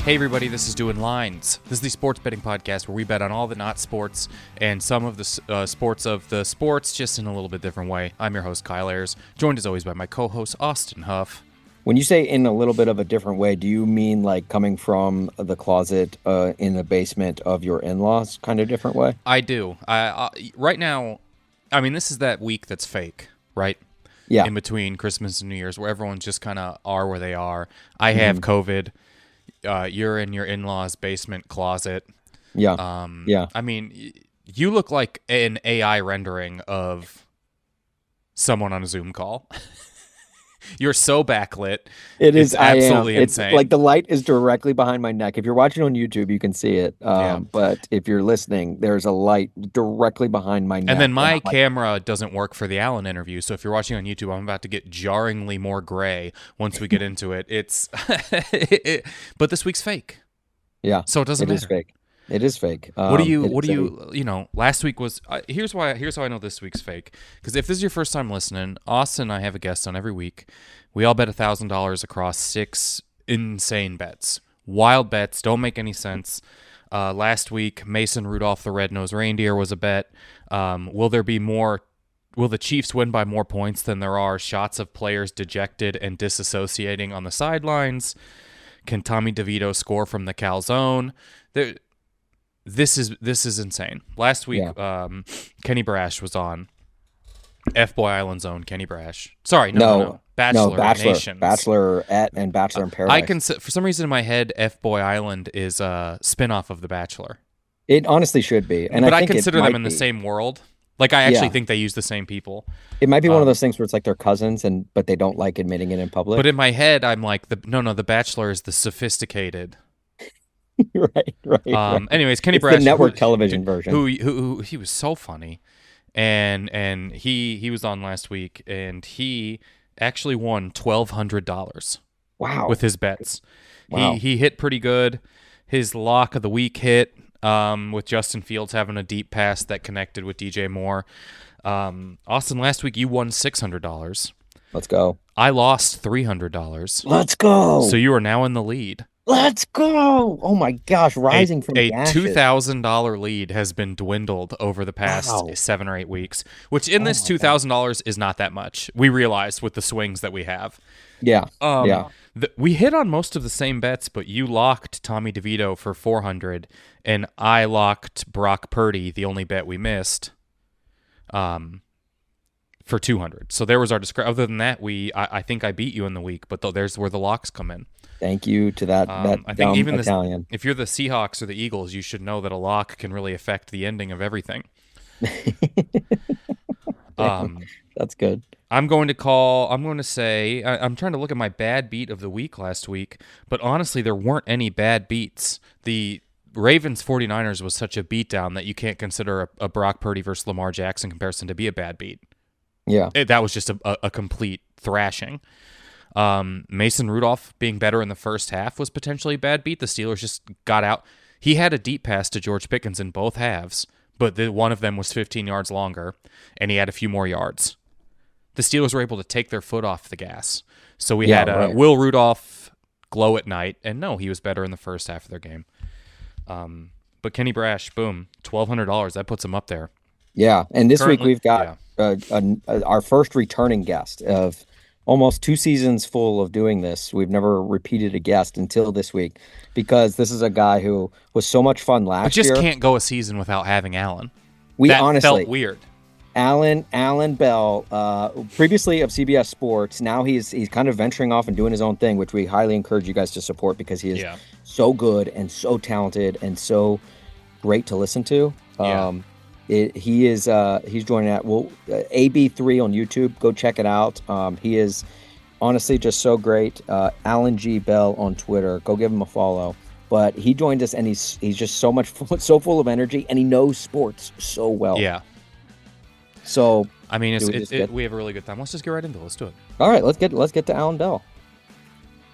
Hey everybody, this is Doing Lines. This is the sports betting podcast where we bet on all the not sports and some of the sports of the sports, just in a little bit different way. I'm your host, Kyle Ayers, joined as always by my co-host, Austin Huff. When you say in a little bit of a different way, do you mean like coming from the closet in the basement of your in-laws kind of different way? I do. Right now, I mean, this is that week that's fake, right? Yeah. In between Christmas and New Year's, where everyone just kind of are where they are. I have COVID. You're in your in-laws' basement closet. Yeah. Yeah. I mean, you look like an AI rendering of someone on a Zoom call. You're so backlit. It is. It's absolutely It's insane. like the light is directly behind my neck. If you're watching on YouTube, you can see it. Yeah. But if you're listening, there's a light directly behind my neck. And then my camera doesn't work for the Allan interview. So if you're watching on YouTube, I'm about to get jarringly more gray once we get into it. It's, but this week's fake. Yeah. So it doesn't matter. It is fake. It is fake. What do you, last week was, here's how I know this week's fake. Because if this is your first time listening, Austin and I have a guest on every week. We all bet $1,000 across 6 insane bets. Wild bets, don't make any sense. Last week, Mason Rudolph the Red-Nosed Reindeer was a bet. Will the Chiefs win by more points than there are shots of players dejected and disassociating on the sidelines? Can Tommy DeVito score from the calzone? This is insane. Last week, Kenny Brash was on. F-Boy Island's own Kenny Brash. Sorry, no. Bachelor Nations. Bachelorette and Bachelor in Paradise. For some reason in my head, F-Boy Island is a spinoff of The Bachelor. It honestly should be. But I consider them in the same world. Like, I actually think they use the same people. It might be one of those things where it's like they're cousins, but they don't like admitting it in public. But in my head, I'm like, The Bachelor is the sophisticated. Right. Anyways, Kenny it's Brash, the network television version. Who he was so funny, and he was on last week, and he actually won $1,200. Wow! With his bets, wow. He hit pretty good. His lock of the week hit with Justin Fields having a deep pass that connected with DJ Moore. Austin, last week you won $600. Let's go. I lost $300. Let's go. So you are now in the lead. Let's go! Oh my gosh, rising from a ashes. $2,000 lead has been dwindled over the past 7 or 8 weeks, which in this $2,000 is not that much. We realized with the swings that we have. Yeah. We hit on most of the same bets, but you locked Tommy DeVito for $400, and I locked Brock Purdy, the only bet we missed, for $200. So there was our discrepancy. Other than that, I think I beat you in the week, but there's where the locks come in. Thank you to that I think even Italian. If you're the Seahawks or the Eagles, you should know that a lock can really affect the ending of everything. That's good. I'm going to say, I'm trying to look at my bad beat of the week last week, but honestly, there weren't any bad beats. The Ravens 49ers was such a beatdown that you can't consider a Brock Purdy versus Lamar Jackson comparison to be a bad beat. Yeah. That was just a complete thrashing. Mason Rudolph being better in the first half was potentially a bad beat. The Steelers just got out. He had a deep pass to George Pickens in both halves, but one of them was 15 yards longer, and he had a few more yards. The Steelers were able to take their foot off the gas. So we had Will Rudolph glow at night, and no, he was better in the first half of their game. But Kenny Brash, boom, $1,200. That puts him up there. Yeah, and this week we've got our first returning guest of almost 2 seasons full of doing this. We've never repeated a guest until this week because this is a guy who was so much fun last year. I just can't go a season without having Allan. Honestly felt weird. Allan Bell, previously of CBS Sports, now he's kind of venturing off and doing his own thing, which we highly encourage you guys to support because he is so good and so talented and so great to listen to. He's joining at AB3 on YouTube. Go check it out. He is honestly just so great. Allan G. Bell on Twitter. Go give him a follow. But he joined us, and he's just so full of energy, and he knows sports so well. Yeah. So I mean, we have a really good time. Let's just get right into it. Let's do it. All right, let's get to Allan Bell.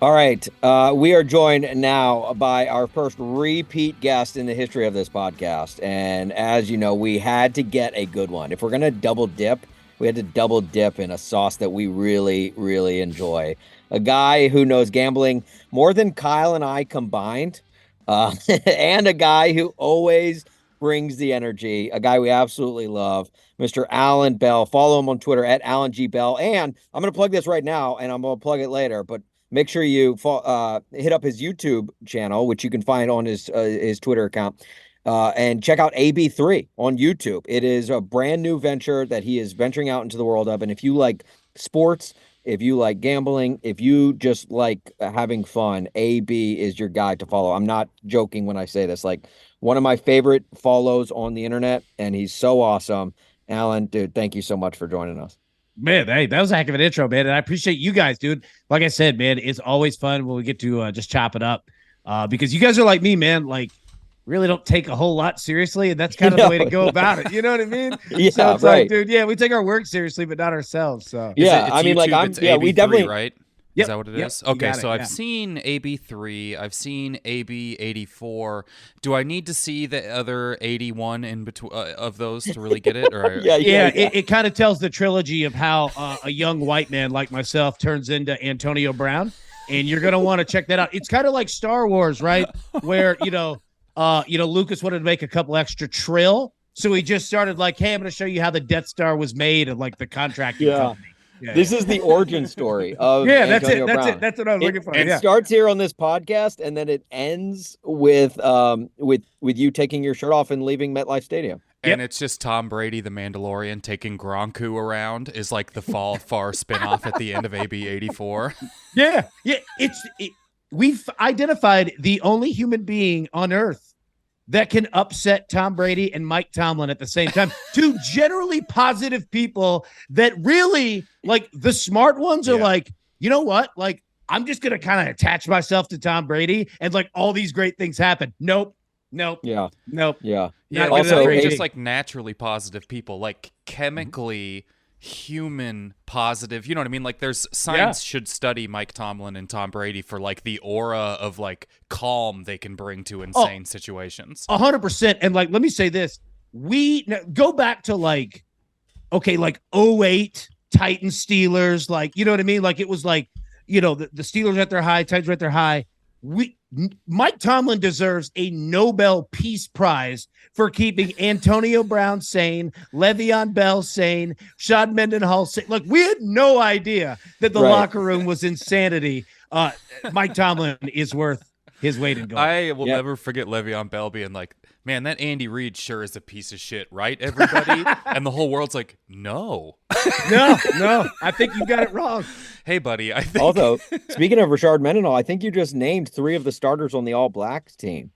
All right, we are joined now by our first repeat guest in the history of this podcast. And as you know, we had to get a good one. If we're going to double dip, we had to double dip in a sauce that we really, really enjoy. A guy who knows gambling more than Kyle and I combined, and a guy who always brings the energy, a guy we absolutely love, Mr. Allan Bell. Follow him on Twitter at Allan G. Bell. And I'm going to plug this right now, and I'm going to plug it later, but make sure you hit up his YouTube channel, which you can find on his Twitter account. And check out AB3 on YouTube. It is a brand new venture that he is venturing out into the world of. And if you like sports, if you like gambling, if you just like having fun, AB is your guy to follow. I'm not joking when I say this. Like, one of my favorite follows on the internet, and he's so awesome. Allan, dude, thank you so much for joining us. Man, hey, that was a heck of an intro, man. And I appreciate you guys, dude. Like I said, man, it's always fun when we get to just chop it up because you guys are like me, man. Like, really don't take a whole lot seriously, and that's kind of the way to go about it. You know what I mean? Yeah, so it's right. like, dude, yeah, we take our work seriously, but not ourselves. So yeah, I mean, like, I'm, yeah, we definitely, right? Yep, is that what it is? Okay, so I've seen AB3, I've seen AB84. Do I need to see the other 81 in between of those to really get it? Or It kind of tells the trilogy of how a young white man like myself turns into Antonio Brown, and you're gonna want to check that out. It's kind of like Star Wars, right? Where Lucas wanted to make a couple extra trill, so he just started like, hey, I'm gonna show you how the Death Star was made, and like the contracting company. This is the origin story of Antonio Brown. That's what I was looking for. It starts here on this podcast, and then it ends with you taking your shirt off and leaving MetLife Stadium. And it's just Tom Brady, the Mandalorian, taking Gronku around is like the far spinoff at the end of AB84. Yeah. We've identified the only human being on Earth that can upset Tom Brady and Mike Tomlin at the same time. Two generally positive people that really, like, the smart ones are like, you know what? Like, I'm just going to kind of attach myself to Tom Brady and like all these great things happen. Nope. Yeah. Also, they're just like naturally positive people, like chemically human positive. You know what I mean? Like, there's science should study Mike Tomlin and Tom Brady for like the aura of like calm they can bring to insane situations. 100%. And like, let me say this: we go back to like, okay, like 08 Titans Steelers, like, you know what I mean? Like, it was like, the Steelers at their high, Titans were at their high. Mike Tomlin deserves a Nobel Peace Prize for keeping Antonio Brown sane, Le'Veon Bell sane, Sean Mendenhall sane. Like, we had no idea that the locker room was insanity. Mike Tomlin is worth his weight in gold. I will never forget Le'Veon Bell being like, man, that Andy Reid sure is a piece of shit, right, everybody? And the whole world's like, no, I think you got it wrong. Hey, buddy, I think. Also, speaking of Rashard Mendenhall, I think you just named 3 of the starters on the All Blacks team.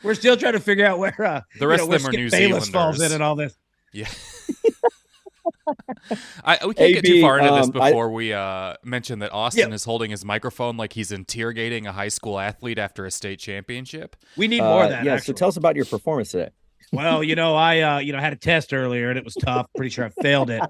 We're still trying to figure out where the rest of them are Skip New Bayless Zealanders. falls in and all this. Yeah. We can't get too far into this before we mention that Austin is holding his microphone like he's interrogating a high school athlete after a state championship. We need more of that. Yeah, so tell us about your performance today. Well, I had a test earlier and it was tough. Pretty sure I failed it.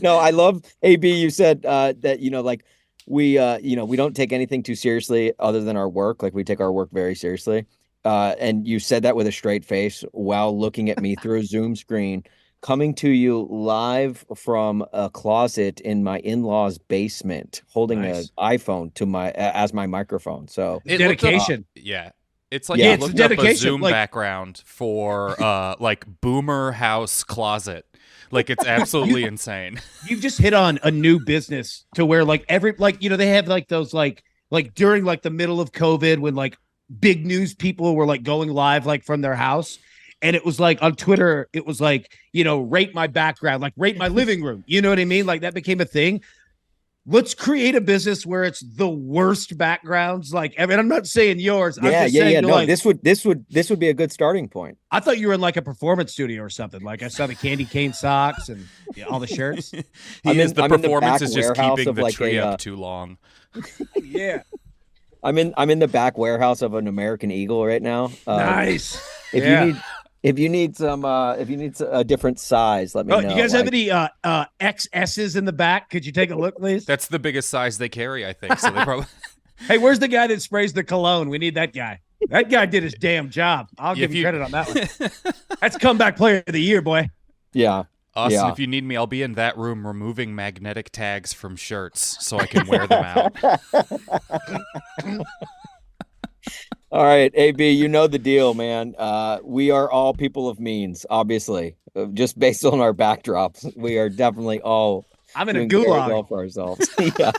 No, I love AB. You said that, like we don't take anything too seriously other than our work. Like, we take our work very seriously. And you said that with a straight face while looking at me through a Zoom screen, coming to you live from a closet in my in-laws' basement, holding an iPhone to as my microphone. So dedication. It's like you looked up a Zoom background for like Boomer House Closet. Like, it's absolutely insane. You've just hit on a new business to where like they have like those like during like the middle of COVID when like big news people were like going live like from their house. And it was like on Twitter, it was like, rate my background, like rate my living room. You know what I mean? Like, that became a thing. Let's create a business where it's the worst backgrounds. Like, I mean, I'm not saying yours. I'm just saying, No, like, this would be a good starting point. I thought you were in like a performance studio or something. Like, I saw the candy cane socks and all the shirts. The performance is just keeping the tree up too long. Yeah. I'm in the back warehouse of an American Eagle right now. Nice. If you need a different size, let me know. You guys have any XS's in the back? Could you take a look, please? That's the biggest size they carry, I think. So they probably. Hey, where's the guy that sprays the cologne? We need that guy. That guy did his damn job. I'll give you credit on that one. That's comeback player of the year, boy. Yeah. Austin, if you need me, I'll be in that room removing magnetic tags from shirts so I can wear them out. All right, AB, you know the deal, man. We are all people of means, obviously. Just based on our backdrops, we are definitely all I'm in doing a gulag. very well for ourselves. Yeah.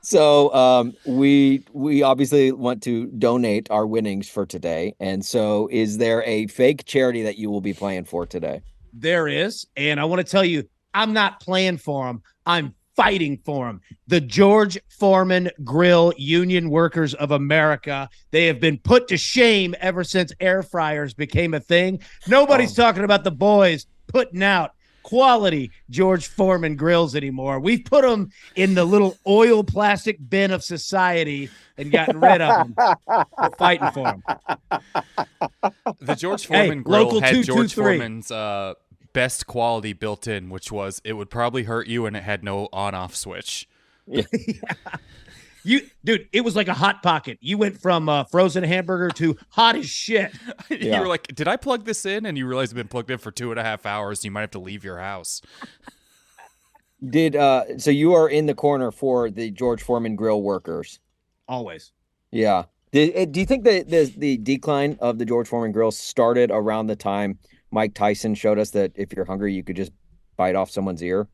So we obviously want to donate our winnings for today. And so is there a fake charity that you will be playing for today? There is. And I want to tell you, I'm not playing for them. I'm fighting for them. The George Foreman Grill Union Workers of America. They have been put to shame ever since air fryers became a thing. Nobody's talking about the boys putting out quality George Foreman grills anymore. We've put them in the little oil plastic bin of society and gotten rid of them. We're fighting for them. The George Foreman grill local had 223. George Foreman's best quality built in, which was it would probably hurt you and it had no on-off switch. Yeah. Dude, it was like a hot pocket. You went from frozen hamburger to hot as shit. You were like, did I plug this in? And you realize it's been plugged in for 2.5 hours. You might have to leave your house. So you are in the corner for the George Foreman Grill workers? Always. Yeah. Do you think that the decline of the George Foreman Grill started around the time Mike Tyson showed us that if you're hungry, you could just bite off someone's ear?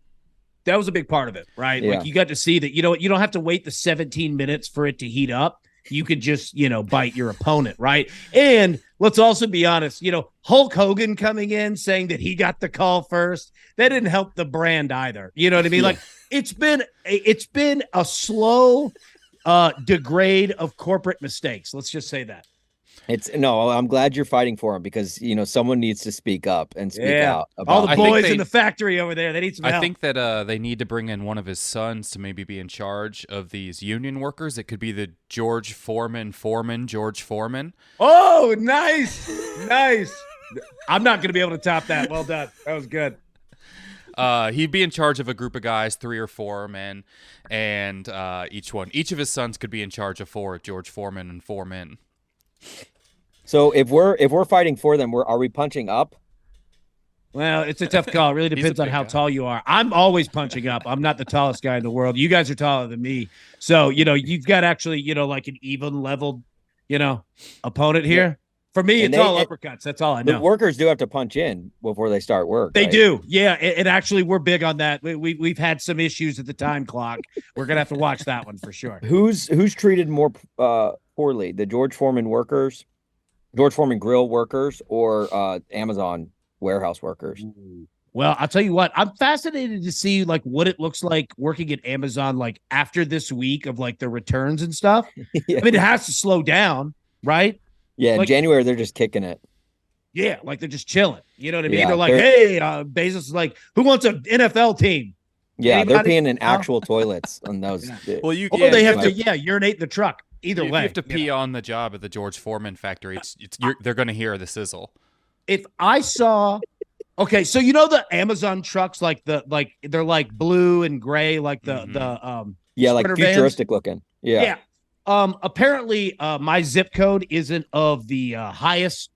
That was a big part of it, right? Yeah. Like you got to see that, you don't have to wait the 17 minutes for it to heat up. You could just, bite your opponent, right? And let's also be honest, Hulk Hogan coming in saying that he got the call first, that didn't help the brand either. You know what I mean? Yeah. Like it's been a slow degrade of corporate mistakes. Let's just say that. I'm glad you're fighting for him because someone needs to speak up and speak out about all the boys in the factory over there. They need some help. I think that they need to bring in one of his sons to maybe be in charge of these union workers. It could be the George Foreman George Foreman. Oh, nice. I'm not going to be able to top that. Well done. That was good. He'd be in charge of a group of guys, 3 or 4 men, and each of his sons could be in charge of 4 George Foreman and 4 men. So if we're fighting for them, are we punching up? Well, it's a tough call. It really depends on how tall you are. I'm always punching up. I'm not the tallest guy in the world. You guys are taller than me. So, you've got actually, like an even leveled, opponent here. Yeah. For me, it's all uppercuts. That's all I know. The workers do have to punch in before they start work. They do. Yeah. And actually, we're big on that. We've had some issues at the time clock. We're going to have to watch that one for sure. Who's treated more poorly, the George Foreman workers, George Foreman Grill workers, or Amazon warehouse workers? Well, I'll tell you what, I'm fascinated to see like what it looks like working at Amazon, like after this week of like the returns and stuff. Yeah. I mean, it has to slow down, right? Yeah. In January, they're just kicking it. Yeah. Like they're just chilling. You know what I mean? Yeah, they're like, hey, Bezos is like, who wants an NFL team? Yeah. Anybody? They're peeing in actual toilets on those. Yeah. Well, they have to urinate in the truck. Either way, you have to pee on the job at the George Foreman factory. They're going to hear the sizzle. If I saw, okay, so the Amazon trucks, they're like blue and gray, like the like futuristic vans. Looking. Yeah. Apparently, my zip code isn't of the highest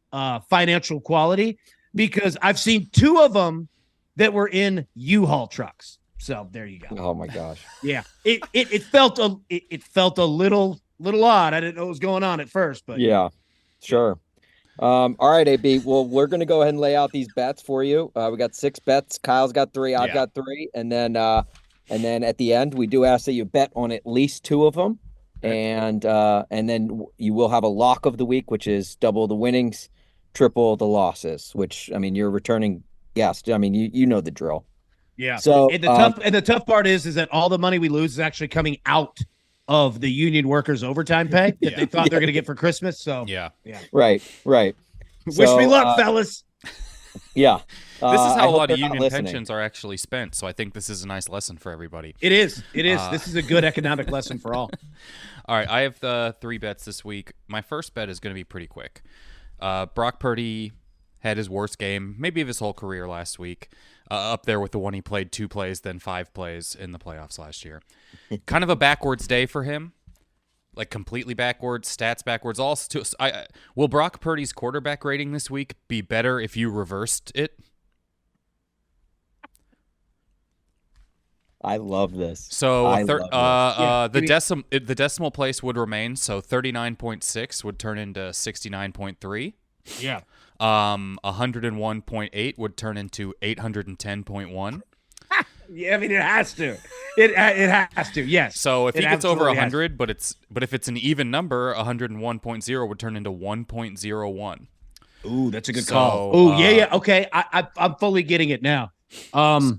financial quality because I've seen 2 of them that were in U-Haul trucks. So there you go. Oh my gosh. Yeah, it felt a little odd. I didn't know what was going on at first, but yeah, sure. All right, AB. Well, we're going to go ahead and lay out these bets for you. We got 6 bets. Kyle's got 3. I've got 3. And then at the end, we do ask that you bet on at least 2 of them. And then you will have a lock of the week, which is double the winnings, triple the losses, which, I mean, you're returning guest. I mean, you know the drill. Yeah. So the tough part is that all the money we lose is actually coming out of the union workers' overtime pay that they thought they're going to get for Christmas. So yeah. Right. Wish me luck, fellas. Yeah. This is how a lot of union pensions are actually spent. So I think this is a nice lesson for everybody. It is. This is a good economic lesson for all. All right. I have the 3 bets this week. My first bet is going to be pretty quick. Brock Purdy had his worst game, maybe of his whole career last week. Up there with the one he played 2 plays, then 5 plays in the playoffs last year. Kind of a backwards day for him, like completely backwards, stats backwards. Will Brock Purdy's quarterback rating this week be better if you reversed it? I love this. So the decimal place would remain. So 39.6 would turn into 69.3. Yeah. 101.8 would turn into 810.1. Yeah, I mean it has to. It has to. Yes. So if he gets over 100, but but if it's an even number, 101.0 would turn into 1.01. Ooh, that's a good call. Oh, yeah. Okay, I'm fully getting it now.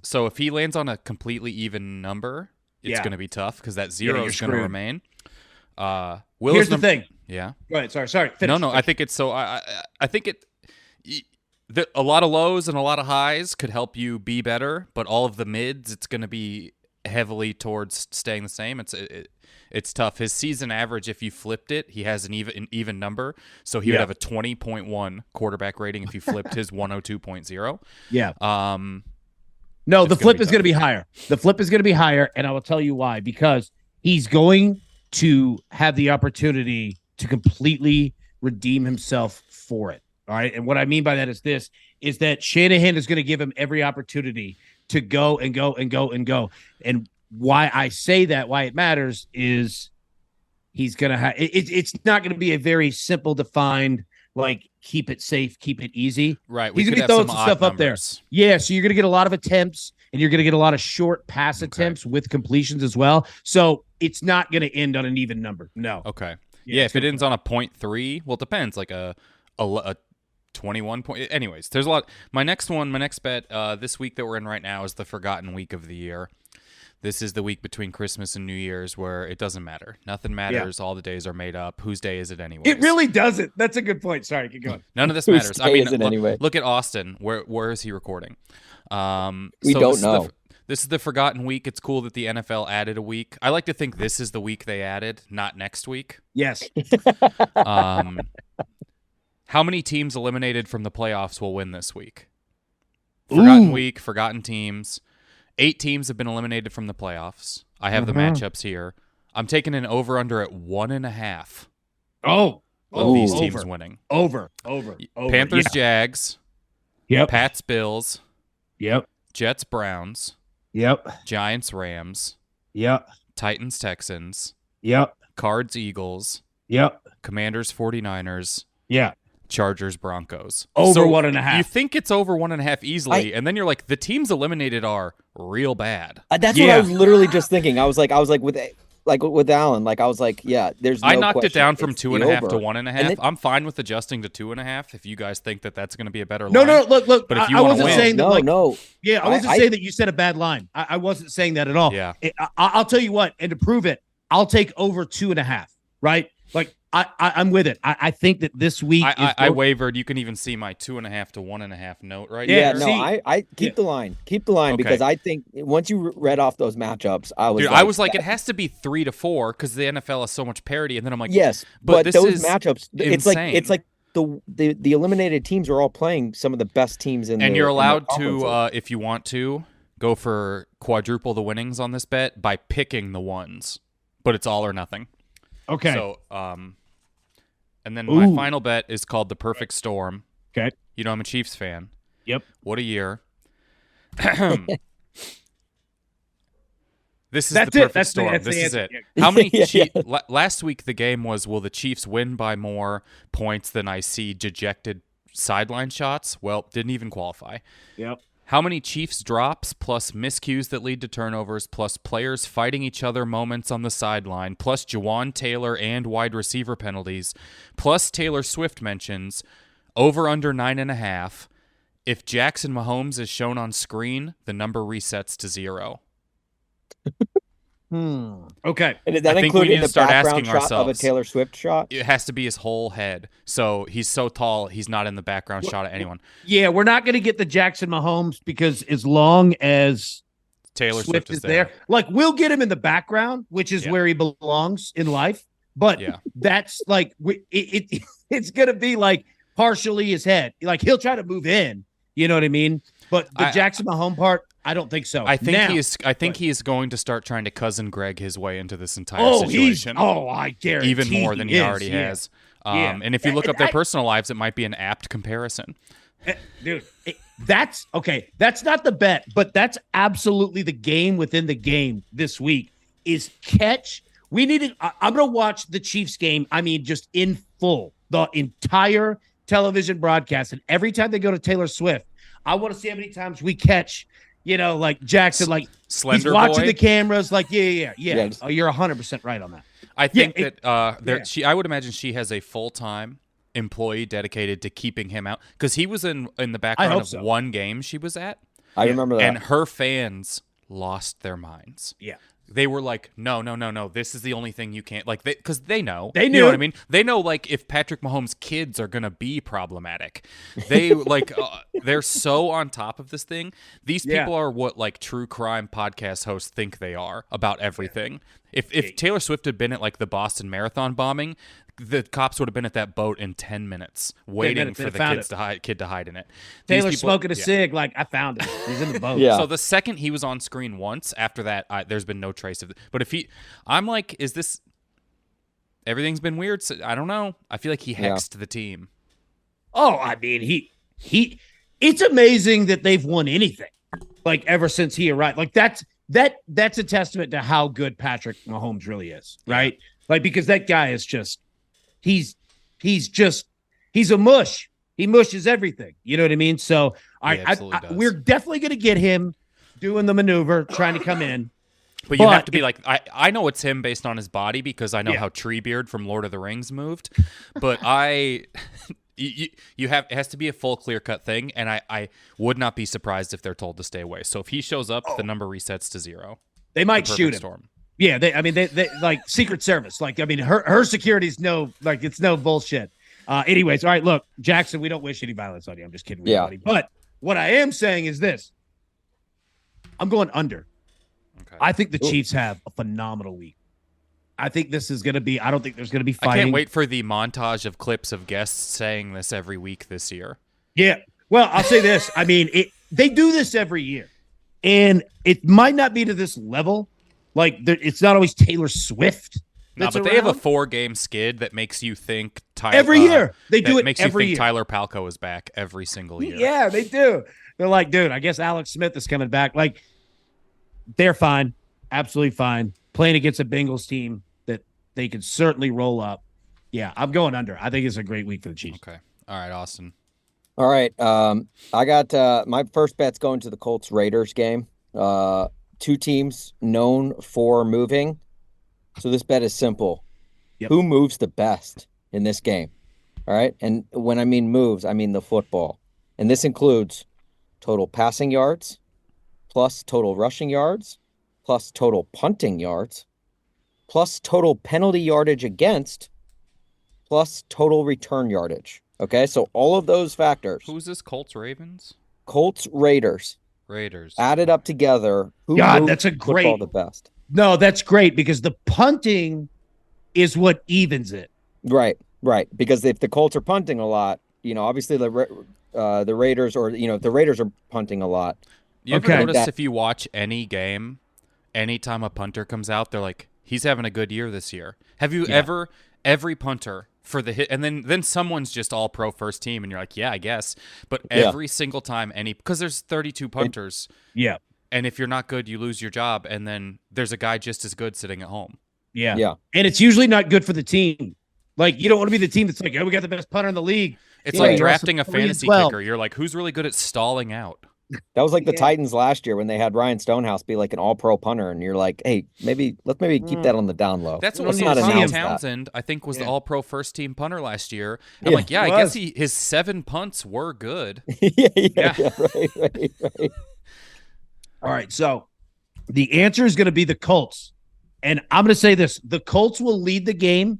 So if he lands on a completely even number, it's going to be tough because that zero is going to remain. Here's the thing. Yeah. Go ahead. Sorry. Finish. I think it's so. I think it. A lot of lows and a lot of highs could help you be better, but all of the mids, it's going to be heavily towards staying the same. It's tough. His season average, if you flipped it, he has an even number, so he would have a 20.1 quarterback rating if you flipped his 102.0. Yeah. No, the flip is going to be higher. The flip is going to be higher, and I will tell you why. Because he's going to have the opportunity to completely redeem himself for it. All right. And what I mean by that is that Shanahan is going to give him every opportunity to go and go and go and go. And why I say that, why it matters is he's going to have it's not going to be a very simple, defined, like keep it safe, keep it easy. Right. He's going to be throwing some stuff up there. Yeah. So you're going to get a lot of attempts and you're going to get a lot of short pass attempts with completions as well. So it's not going to end on an even number. No. Okay. Yeah. If it ends on a 0.3, well, it depends. Like a 21 point. Anyways, there's a lot. My next bet this week that we're in right now is the forgotten week of the year. This is the week between Christmas and New Year's where it doesn't matter. Nothing matters. Yeah. All the days are made up. Whose day is it anyway? It really doesn't. That's a good point. Sorry, keep going. None of this matters. I mean, anyway? Look at Austin. Where is he recording? We don't know. This is the forgotten week. It's cool that the NFL added a week. I like to think this is the week they added, not next week. Yes. How many teams eliminated from the playoffs will win this week? Forgotten week, forgotten teams. 8 teams have been eliminated from the playoffs. I have the matchups here. I'm taking an over-under at 1.5. Of these teams winning. Over. Panthers, Jags. Yep. Pats, Bills. Yep. Jets, Browns. Yep. Giants, Rams. Yep. Titans, Texans. Yep. Cards, Eagles. Yep. Commanders, 49ers. Yeah. Chargers, Broncos. Over 1.5. You think it's over 1.5 easily, and then you're like, the teams eliminated are real bad. That's what I was literally just thinking. I was like with Allan, like I was like, yeah, there's. No I knocked question. it down from 2.5 to 1.5. Then, I'm fine with adjusting to 2.5 if you guys think that that's going to be a better line. No, look. But if you want to win, saying that, no. Yeah, I wasn't saying that you said a bad line. I wasn't saying that at all. Yeah. I'll tell you what, and to prove it, I'll take over 2.5. Right. Like I'm with it. I think that this week I wavered. You can even see my 2.5 to 1.5 note right yeah, here. No, I keep the line. Keep the line because I think once you read off those matchups, I was like, it has to be 3 to 4 because the NFL has so much parity. And then I'm like, yes, but this those is matchups, insane. it's like the eliminated teams are all playing some of the best teams in. And you're allowed to, if you want to, go for quadruple the winnings on this bet by picking the ones, but it's all or nothing. Okay. So, and then my final bet is called the Perfect Storm. Okay. You know, I'm a Chiefs fan. Yep. What a year. This is the perfect storm. This is it. How many last week the game was, will the Chiefs win by more points than I see dejected sideline shots? Well, didn't even qualify. Yep. How many Chiefs drops plus miscues that lead to turnovers plus players fighting each other moments on the sideline plus Jawan Taylor and wide receiver penalties plus Taylor Swift mentions over under 9.5. If Jackson Mahomes is shown on screen, the number resets to 0. Okay. And does that include in the background shot of a Taylor Swift shot? It has to be his whole head. So he's so tall, he's not in the background shot of anyone. Yeah, we're not going to get the Jackson Mahomes because as long as Taylor Swift is there, like we'll get him in the background, which is where he belongs in life. But that's like it's going to be like partially his head. Like he'll try to move in. You know what I mean? But the Jackson Mahomes part, I don't think so. I think he is going to start trying to cousin Greg his way into this entire situation. I guarantee even more than he already has. And if you look up their personal lives, it might be an apt comparison. Dude, that's okay. That's not the bet, but that's absolutely the game within the game this week is catch. I'm going to watch the Chiefs game. I mean, just in full, the entire television broadcast. And every time they go to Taylor Swift, I want to see how many times we catch, like Jackson, like Slender he's watching boy. The cameras. Like, yeah. Oh, you're 100% right on that. I think I would imagine she has a full-time employee dedicated to keeping him out because he was in the background of one game she was at. I remember that. And her fans lost their minds. Yeah. They were like, no. This is the only thing you can't because they know. They knew. You know what I mean? They know like if Patrick Mahomes' kids are gonna be problematic. They they're so on top of this thing. These people are what like true crime podcast hosts think they are about everything. If Taylor Swift had been at like the Boston Marathon bombing, the cops would have been at that boat in 10 minutes waiting for the kid to hide in it. Taylor smoking a cig, like, I found him. He's in the boat. So the second he was on screen once, after that, there's been no trace of it. But I'm like, is this, everything's been weird. So, I don't know. I feel like he hexed the team. Oh, I mean, it's amazing that they've won anything, like, ever since he arrived. Like, that's a testament to how good Patrick Mahomes really is, right? Yeah. Like, because that guy is just, he's a mush. He mushes everything. You know what I mean? So we're definitely going to get him doing the maneuver, trying to come in. But you have to be like, I know it's him based on his body because I know how Treebeard from Lord of the Rings moved. But it has to be a full clear-cut thing, and I would not be surprised if they're told to stay away. So if he shows up, the number resets to 0. They might shoot him. Storm. Yeah, they like Secret Service. Like, I mean, her security's it's no bullshit. Anyways, all right, look, Jackson, we don't wish any violence on you. I'm just kidding with everybody. But what I am saying is this. I'm going under. Okay. I think the Chiefs have a phenomenal week. I think this is going to be – I don't think there's going to be fighting. I can't wait for the montage of clips of guests saying this every week this year. Yeah. Well, I'll say this. I mean, they do this every year. And it might not be to this level. Like, it's not always Taylor Swift. No, but they have a 4-game skid that makes you think every year. They do it makes every you think year. Tyler Palco is back every single year. Yeah, they do. They're like, dude, I guess Alex Smith is coming back. Like, they're fine. Absolutely fine. Playing against a Bengals team that they could certainly roll up. Yeah, I'm going under. I think it's a great week for the Chiefs. Okay. All right, Austin. All right. I got my first bet's going to the Colts-Raiders game. Two teams known for moving. So this bet is simple. Yep. Who moves the best in this game? All right. And when I mean moves, I mean the football. And this includes total passing yards, plus total rushing yards, plus total punting yards, plus total penalty yardage against, plus total return yardage. Okay. So all of those factors. Who's this? Colts Ravens? Colts Raiders. Added up together. That's a great football the best. No, that's great because the punting is what evens it. Right. Because if the Colts are punting a lot, obviously the Raiders or if the Raiders are punting a lot. You ever notice if you watch any game, anytime a punter comes out, they're like, he's having a good year this year. Have you ever, every punter for the hit, and then someone's just all pro first team, and you're like, yeah, I guess. But every single time because there's 32 punters. Yeah. And if you're not good, you lose your job. And then there's a guy just as good sitting at home. Yeah. And it's usually not good for the team. Like, you don't want to be the team that's like, oh, we got the best punter in the league. It's like drafting a fantasy kicker. You're like, who's really good at stalling out? That was like the Titans last year when they had Ryan Stonehouse be like an all-pro punter. And you're like, hey, let's keep that on the down low. That's what Sam Townsend, I think, was the all-pro first-team punter last year. I'm like, I guess his 7 punts were good. Right. All right, so the answer is going to be the Colts. And I'm going to say this. The Colts will lead the game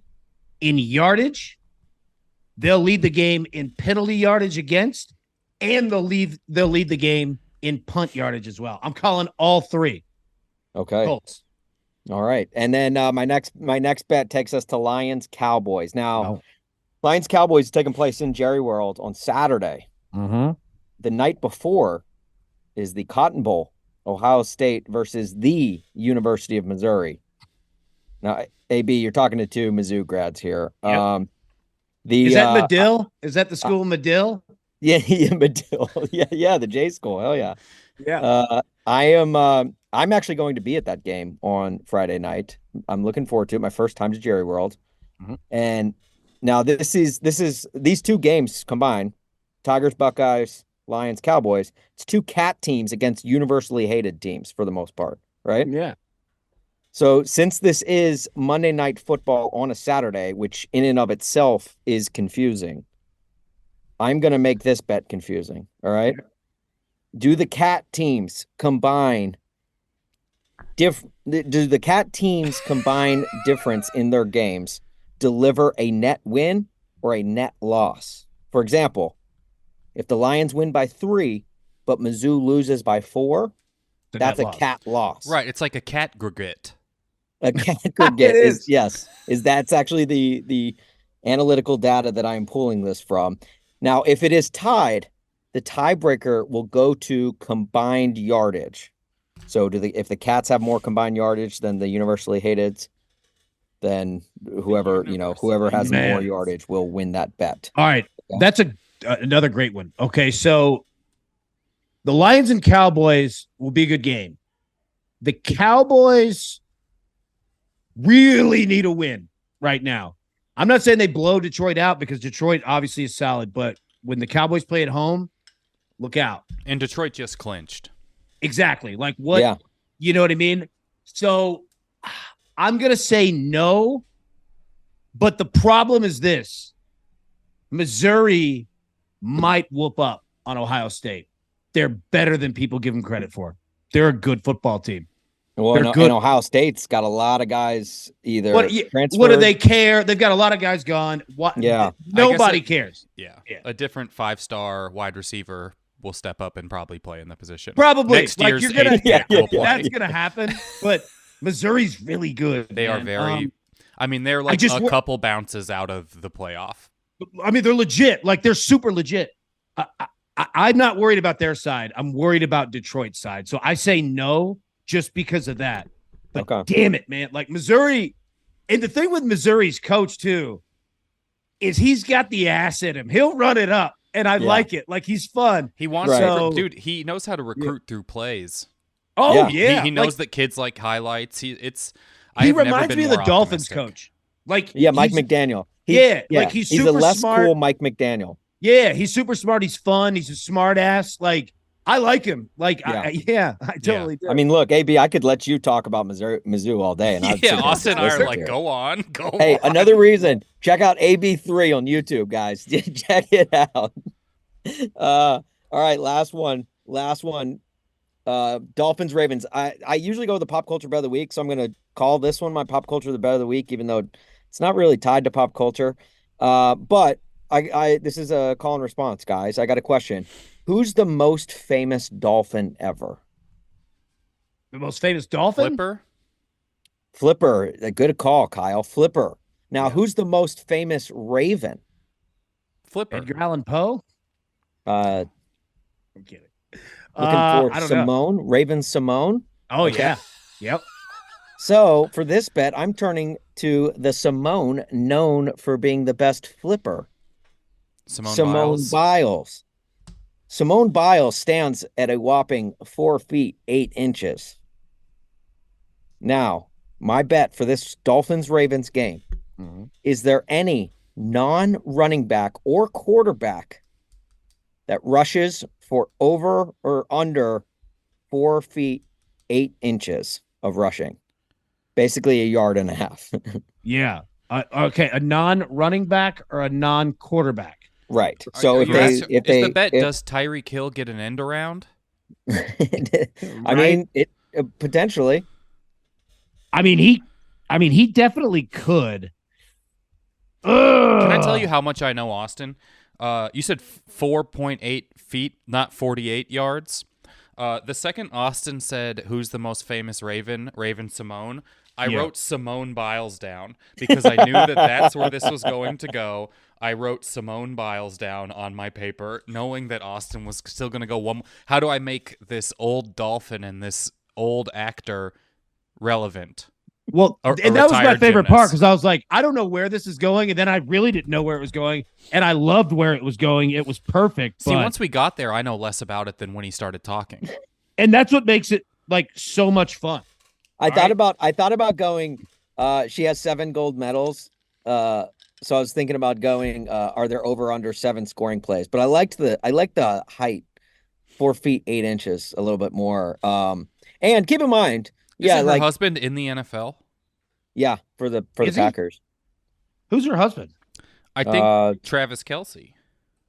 in yardage. They'll lead the game in penalty yardage against. And they'll lead the game in punt yardage as well. I'm calling all 3. Okay. Colts. All right. And then my next bet takes us to Lions-Cowboys. Now, Lions-Cowboys is taking place in Jerry World on Saturday. Mm-hmm. The night before is the Cotton Bowl. Ohio State versus the University of Missouri. Now, AB, you're talking to 2 Mizzou grads here. Yep. Is that Medill? Is that the school Medill? Yeah, yeah, Medill. Yeah, the J School. Hell yeah. Yeah. I'm actually going to be at that game on Friday night. I'm looking forward to it. My first time to Jerry World. Mhm. And now this is these two games combined, Tigers, Buckeyes, Lions, Cowboys. It's two cat teams against universally hated teams for the most part, right? Yeah. So since this is Monday Night Football on a Saturday, which in and of itself is confusing, I'm going to make this bet confusing. All right. Do the cat teams combine do the cat teams combine difference in their games deliver a net win or a net loss? For example, if the Lions win by 3, but Mizzou loses by 4, that's a cat loss. Right. It's like a cat grit. A cat aggregate is. is that's actually the analytical data that I'm pulling this from. Now, if it is tied, the tiebreaker will go to combined yardage. So if the Cats have more combined yardage than the universally hated, then whoever has more yardage will win that bet. All right. Yeah. That's another great one. Okay, so the Lions and Cowboys will be a good game. The Cowboys really need a win right now. I'm not saying they blow Detroit out because Detroit obviously is solid, but when the Cowboys play at home, look out. And Detroit just clinched. Exactly. Like what? Yeah. You know what I mean? So I'm going to say no, but the problem is this. Missouri might whoop up on Ohio State. They're better than people give them credit for. They're a good football team. Well, and Ohio State's got a lot of guys either transferred. What do they care? They've got a lot of guys gone. What? Yeah. Nobody cares. Yeah. A different 5-star wide receiver will step up and probably play in the position. Probably. Next year's that's going to happen. But Missouri's really good. They are very they're like a couple bounces out of the playoff. I mean, they're legit. Like, they're super legit. I'm not worried about their side. I'm worried about Detroit's side. So I say no just because of that. But damn it, man. Like, Missouri, and the thing with Missouri's coach, too, is he's got the ass in him. He'll run it up, and I like it. Like, he's fun. He wants to, dude, he knows how to recruit through plays. Oh, yeah. He knows that kids like highlights. He reminds me of the Dolphins coach. Like, Mike McDaniel. He's super a less smart. Cool Mike McDaniel. Yeah, he's super smart. He's fun. He's a smart ass. Like, I like him. Like, I totally do. I mean, look, AB, I could let you talk about Mizzou all day. And Austin and I are like, go on. Hey, another reason. Check out AB3 on YouTube, guys. Check it out. All right, last one. Dolphins, Ravens. I usually go with the pop culture bet of the week, so I'm going to call this one my pop culture the bet of the week, even though it's not really tied to pop culture. But this is a call and response, guys. I got a question. Who's the most famous dolphin ever? The most famous dolphin? Flipper. A good call, Kyle. Flipper. Now, who's the most famous raven? Flipper. Edgar Allan Poe? I'm kidding. Looking for Simone. Raven Simone. Oh, yeah. Yep. So, for this bet, I'm turning to the Simone known for being the best flipper. Simone Biles. Simone Biles stands at a whopping 4 feet 8 inches. Now, my bet for this Dolphins-Ravens game, is there any non-running back or quarterback that rushes for over or under 4 feet 8 inches of rushing? Basically 1.5 yards. Yeah. Okay, a non-running back or a non-quarterback? Right. So if the bet, does Tyreek Hill get an end around? I mean, it potentially. I mean, he definitely could. Can I tell you how much I know Austin? You said 4.8 feet, not 48 yards. The second Austin said, "Who's the most famous Raven?" Raven Simone. I wrote Simone Biles down because I knew that that's where this was going to go. I wrote Simone Biles down on my paper, knowing that Austin was still going to go one. How do I make this old dolphin and this old actor relevant? Well, A and that was my retired favorite part gymnast. because I was like, I don't know where this is going, and then I really didn't know where it was going, and I loved where it was going. It was perfect. See, once we got there, I know less about it than when he started talking. And that's what makes it like so much fun. I thought about going. She has 7 gold medals. So I was thinking about going. Are there over under 7 scoring plays? But I liked the height, 4 feet 8 inches, a little bit more. And keep in mind, Isn't her husband in the NFL? Yeah, for the Is he? Packers. Who's her husband? I think Travis Kelce.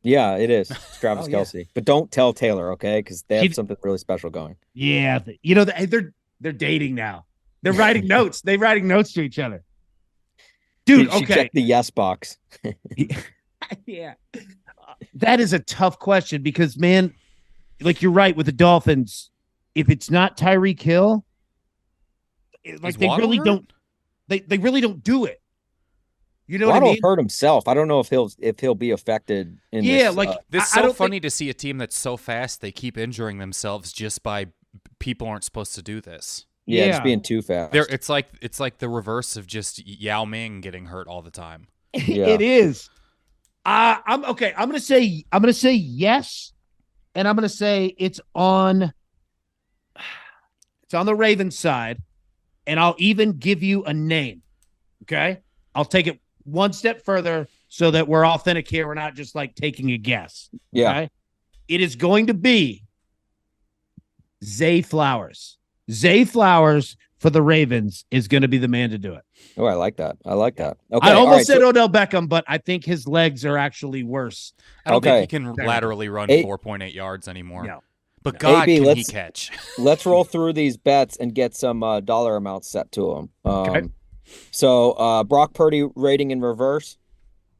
Yeah, it is. It's Travis Oh, yeah. Kelce. But don't tell Taylor, okay? Because they have something really special going. Yeah, you know they're dating now. They're writing notes. They're writing notes to each other. Dude, She okay. checked the yes box. Yeah. That is a tough question because, man, like you're right with the Dolphins. If it's not Tyreek Hill, like they really don't. They really don't do it. You know what I mean? Hurt himself. I don't know if he'll be affected in this. Yeah, like this is so funny to see a team that's so fast they keep injuring themselves just by people aren't supposed to do this. Yeah, just being too fast. It's like the reverse of just Yao Ming getting hurt all the time. Yeah. It is. I'm okay. I'm gonna say yes, and I'm gonna say it's on the Ravens side, and I'll even give you a name. Okay, I'll take it one step further so that we're authentic here. We're not just like taking a guess. Yeah. Okay? It is going to be Zay Flowers. Zay Flowers for the Ravens is going to be the man to do it. Oh, I like that. Okay. I almost said Odell Beckham, but I think his legs are actually worse. I don't think he can laterally run 4.8 yards anymore. No. But God, AB, can he catch? Let's roll through these bets and get some dollar amounts set to them. Okay. So Brock Purdy rating in reverse.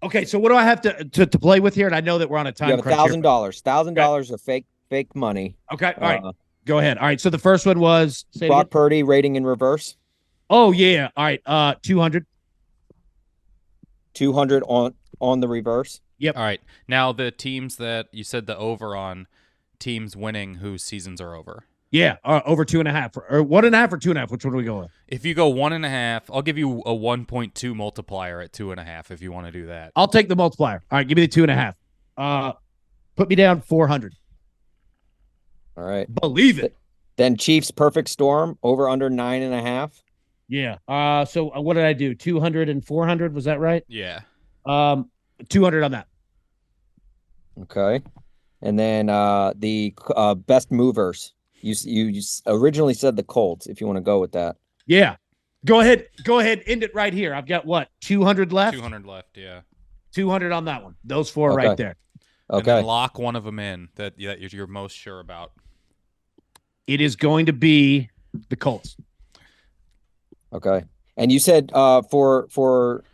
Okay, so what do I have to play with here? And I know that we're on a time. You have $1,000. $1,000 of fake money. Okay, all right. Go ahead. All right, so the first one was Brock Purdy rating in reverse. Oh yeah. All right. 200. 200 on the reverse. Yep. All right. Now the teams that you said the over on, teams winning whose seasons are over. Yeah, over 2.5 or 1.5 or 2.5. Which one are we going? If you go 1.5, I'll give you a 1.2 multiplier at 2.5 if you want to do that. I'll take the multiplier. All right, give me the 2.5. Put me down 400. All right. Believe it. Then Chiefs perfect storm over under 9.5. Yeah. So what did I do? 200 and 400. Was that right? Yeah. 200 on that. Okay. And then the best movers. You originally said the Colts. If you want to go with that. Yeah. Go ahead. End it right here. I've got what? 200 left. 200 left. Yeah. 200 on that one. Those four right there. Okay. And then lock one of them in that you're most sure about. It is going to be the Colts. Okay. And you said for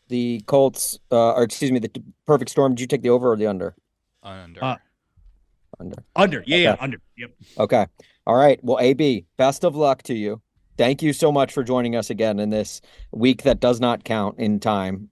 the Colts, or excuse me, the perfect storm, did you take the over or the under? Under. Under. Yeah, Okay. under. Yep. Okay. All right. Well, AB, best of luck to you. Thank you so much for joining us again in this week that does not count in time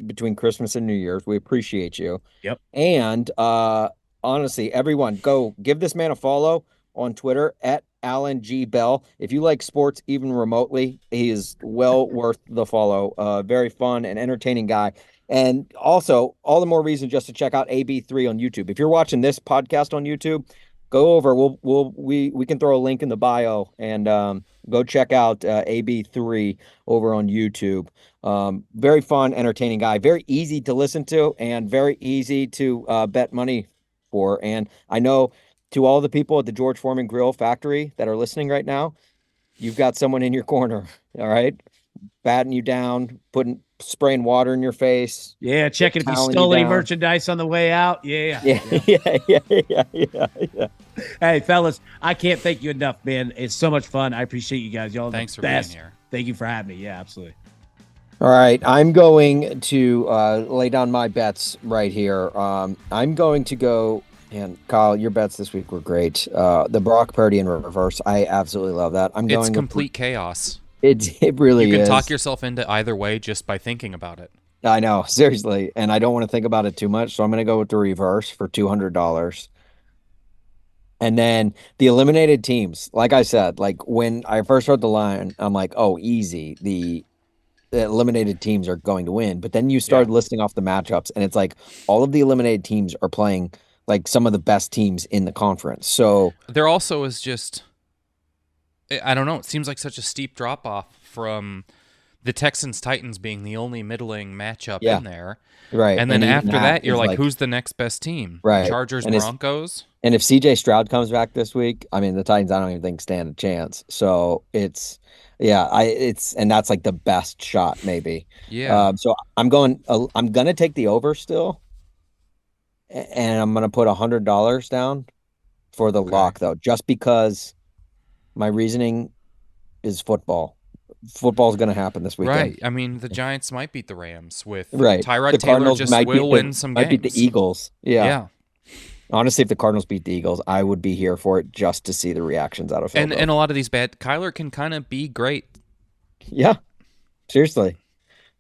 between Christmas and New Year's. We appreciate you. Yep. And honestly, everyone, go give this man a follow on Twitter at Allan G. Bell. If you like sports even remotely, he is well worth the follow. Very fun and entertaining guy. And also, all the more reason just to check out AB3 on YouTube. If you're watching this podcast on YouTube, go over. We can throw a link in the bio and go check out AB3 over on YouTube. Very fun, entertaining guy. Very easy to listen to and very easy to bet money for. And I know to all the people at the George Foreman Grill Factory that are listening right now, you've got someone in your corner. All right, batting you down, spraying water in your face. Yeah, checking if you stole any merchandise on the way out. Yeah. Hey, fellas, I can't thank you enough, man. It's so much fun. I appreciate you guys. Y'all Thanks the for best. being here. Thank you for having me. Yeah, absolutely. All right, I'm going to lay down my bets right here. I'm going to go, and Kyle, your bets this week were great. The Brock Purdy in reverse, I absolutely love that. It's complete chaos. It really is. You can talk yourself into either way just by thinking about it. I know, seriously, and I don't want to think about it too much, so I'm going to go with the reverse for $200. And then the eliminated teams, like I said, like when I first wrote the line, I'm like, oh, easy. The eliminated teams are going to win. But then you start listing off the matchups, and it's like all of the eliminated teams are playing like some of the best teams in the conference. So there also is just, I don't know, it seems like such a steep drop off from the Texans Titans being the only middling matchup in there. Right. And then after that, you're like, who's the next best team? Right. Chargers, Broncos? And if CJ Stroud comes back this week, I mean, the Titans, I don't even think stand a chance. So and that's like the best shot, maybe. Yeah. So I'm going to take the over still. And I'm going to put $100 down for the lock, though, just because my reasoning is football. Football's going to happen this weekend. Right. I mean, the Giants might beat the Rams with The Tyrod Taylor Cardinals just will win some games. Might beat the Eagles. Yeah. Honestly, if the Cardinals beat the Eagles, I would be here for it just to see the reactions out of Philadelphia. And a lot of these Kyler can kind of be great. Yeah. Seriously.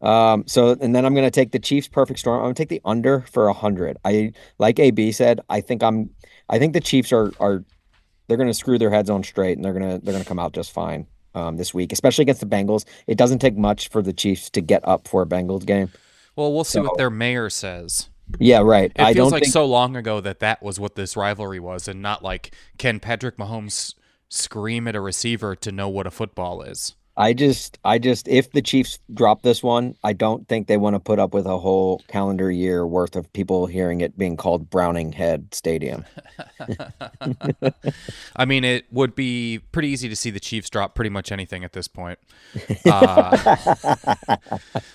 And then I'm going to take the Chiefs perfect storm. I'm going to take the under for 100. Like AB said, I think the Chiefs are they're going to screw their heads on straight, and they're going to come out just fine this week, especially against the Bengals. It doesn't take much for the Chiefs to get up for a Bengals game. Well, we'll see what their mayor says. Yeah, right. It feels like so long ago that was what this rivalry was, and not like, can Patrick Mahomes scream at a receiver to know what a football is? I just, if the Chiefs drop this one, I don't think they want to put up with a whole calendar year worth of people hearing it being called Browning Head Stadium. I mean, it would be pretty easy to see the Chiefs drop pretty much anything at this point.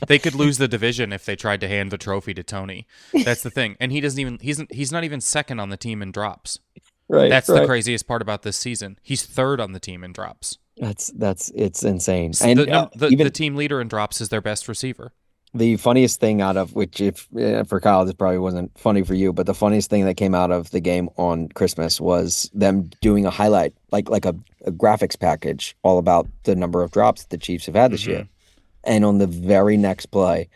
They could lose the division if they tried to hand the trophy to Tony. That's the thing. And he's not even second on the team in drops. Right. That's the craziest part about this season. He's third on the team in drops. It's insane. And the team leader in drops is their best receiver. The funniest thing out of which, if for Kyle, this probably wasn't funny for you, but the funniest thing that came out of the game on Christmas was them doing a highlight, like a graphics package, all about the number of drops that the Chiefs have had this year. And on the very next play,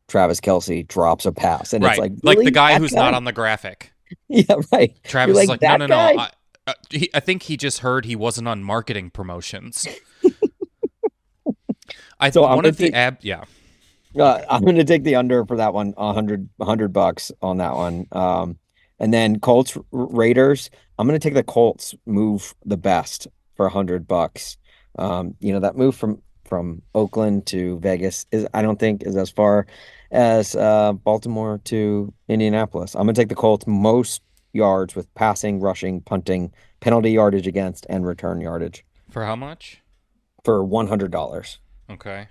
Travis Kelce drops a pass, and it's like, really? Like the guy who's not on the graphic. Yeah, right. Travis is like, no. I think he just heard he wasn't on marketing promotions. I'm going to take the under for that one, $100 on that one. And then Colts Raiders, I'm going to take the Colts move the best for $100. That move from Oakland to Vegas I don't think is as far as Baltimore to Indianapolis. I'm going to take the Colts most yards with passing, rushing, punting, penalty yardage against, and return yardage. For how much? For $100. Okay.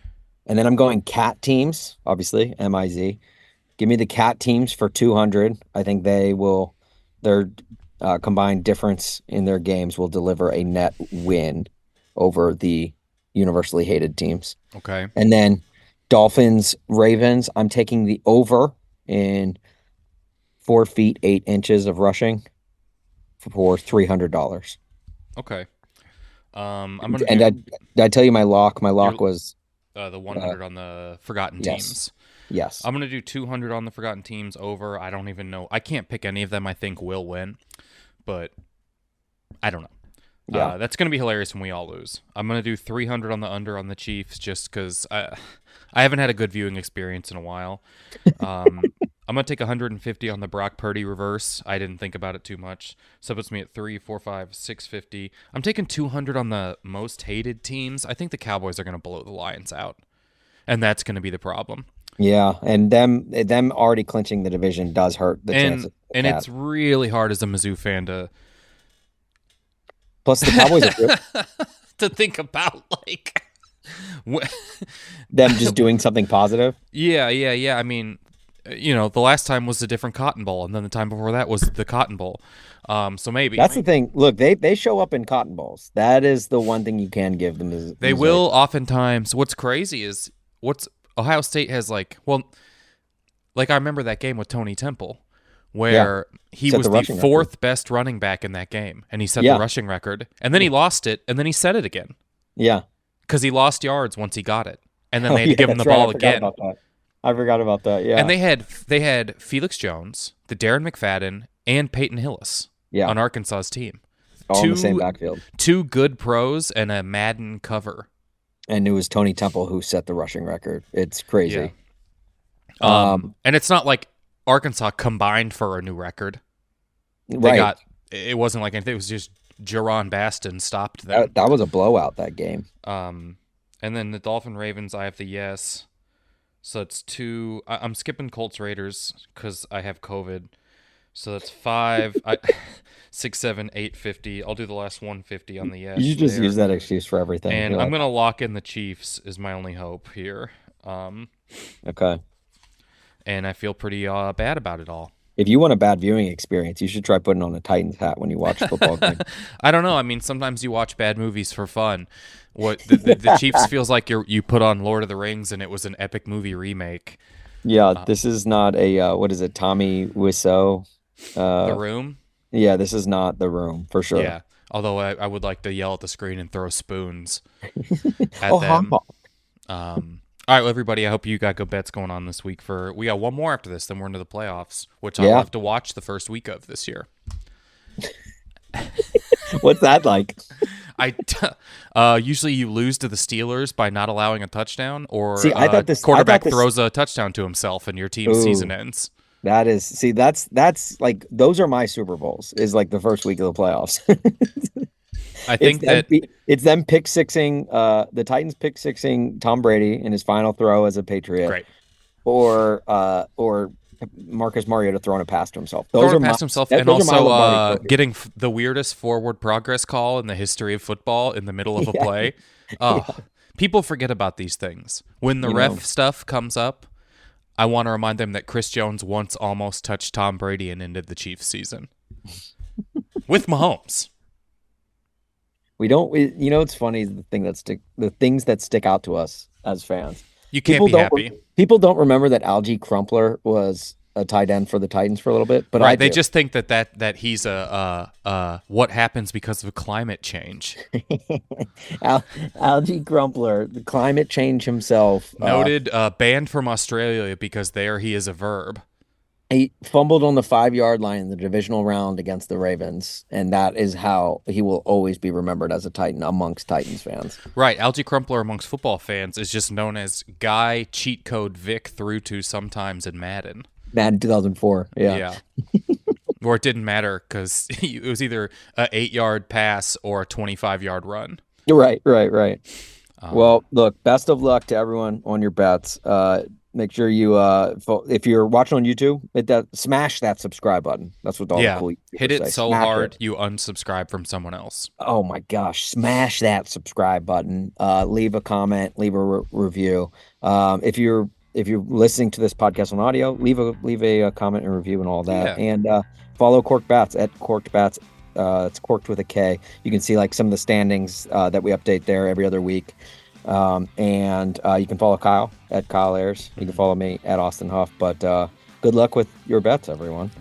And then I'm going cat teams, obviously, MIZ. Give me the cat teams for 200. I think their combined difference in their games will deliver a net win over the universally hated teams. Okay. And then Dolphins, Ravens, I'm taking the over in 4 feet 8 inches of rushing for $300. Okay. Did I tell you my lock? My lock was the 100 on the forgotten teams. Yes. I'm gonna do 200 on the forgotten teams over. I don't even know. I can't pick any of them. I think will win, but I don't know. Yeah, that's gonna be hilarious when we all lose. I'm gonna do 300 on the under on the Chiefs just because I haven't had a good viewing experience in a while. I'm going to take 150 on the Brock Purdy reverse. I didn't think about it too much. So it puts me at 3, 4, 5, 650. I'm taking 200 on the most hated teams. I think the Cowboys are going to blow the Lions out. And that's going to be the problem. Yeah, and them already clinching the division does hurt the chances. And it's really hard as a Mizzou fan to... Plus the Cowboys are good. to think about, like... them just doing something positive. Yeah. I mean... the last time was a different Cotton Bowl, and then the time before that was the Cotton Bowl. So maybe that's the thing. Look, they show up in Cotton Bowls. That is the one thing you can give them. They will oftentimes. What's crazy is Ohio State has I remember that game with Tony Temple, where he was the fourth best running back in that game, and he set the rushing record, and then he lost it, and then he set it again. Yeah, because he lost yards once he got it, and then they had to give him the ball again. I forgot about that. Yeah, and they had Felix Jones, the Darren McFadden, and Peyton Hillis on Arkansas's team. all in the same backfield. 2 good pros and a Madden cover. And it was Tony Temple who set the rushing record. It's crazy. Yeah. And it's not like Arkansas combined for a new record. It wasn't like anything. It was just Jerron Baston stopped them. That was a blowout, that game. And then the Dolphin Ravens, I have the yes. So it's 2. I'm skipping Colts Raiders because I have COVID. So that's 5, 6, 7, 8, 50. I'll do the last 150 on the yes. You just use that excuse for everything. And I'm going to lock in the Chiefs is my only hope here. Okay. And I feel pretty bad about it all. If you want a bad viewing experience, you should try putting on a Titans hat when you watch football game. I don't know. I mean, sometimes you watch bad movies for fun. What the Chiefs feels like you put on Lord of the Rings and it was an epic movie remake. Yeah, this is not a what is it, Tommy Wiseau? The Room? Yeah, this is not The Room for sure. Yeah, although I would like to yell at the screen and throw spoons at them. All right, well, everybody, I hope you got good bets going on this week. We got one more after this, then we're into the playoffs, which I'll have to watch the first week of this year. What's that like? Usually you lose to the Steelers by not allowing a touchdown, or I thought this quarterback throws a touchdown to himself and your team's season ends. That's like, those are my Super Bowls, is like the first week of the playoffs. I think it's them pick sixing, the Titans pick sixing Tom Brady in his final throw as a Patriot. Great. Or Marcus Mariota throwing a pass to himself. And also getting the weirdest forward progress call in the history of football in the middle of a play. People forget about these things. When the ref stuff comes up, I want to remind them that Chris Jones once almost touched Tom Brady and ended the Chiefs season with Mahomes. It's funny, the things that stick out to us as fans. You can't be happy. People don't remember that Algie Crumpler was a tight end for the Titans for a little bit, but right, they just think that he's what happens because of climate change. Algie Crumpler, the climate change himself. Noted banned from Australia because there he is a verb. He fumbled on the 5-yard line in the divisional round against the Ravens, and that is how he will always be remembered as a Titan amongst Titans fans. Right. Algie Crumpler amongst football fans is just known as Guy Cheat Code Vic threw to sometimes in Madden 2004. Yeah. Or it didn't matter because it was either an 8-yard pass or a 25-yard run. Right. Well, look, best of luck to everyone on your bets. Make sure you, if you're watching on YouTube, smash that subscribe button. That's what all the cool hit it say. So smash hard you unsubscribe from someone else. Oh my gosh, smash that subscribe button. Leave a comment, leave a review. If you're listening to this podcast on audio, leave a comment and review and all that. Yeah. And follow Korked Bats at Korked Bats. It's Korked with a K. You can see like some of the standings that we update there every other week. And you can follow Kyle at Kyle Ayers. You can follow me at Austin Huff. But good luck with your bets, everyone.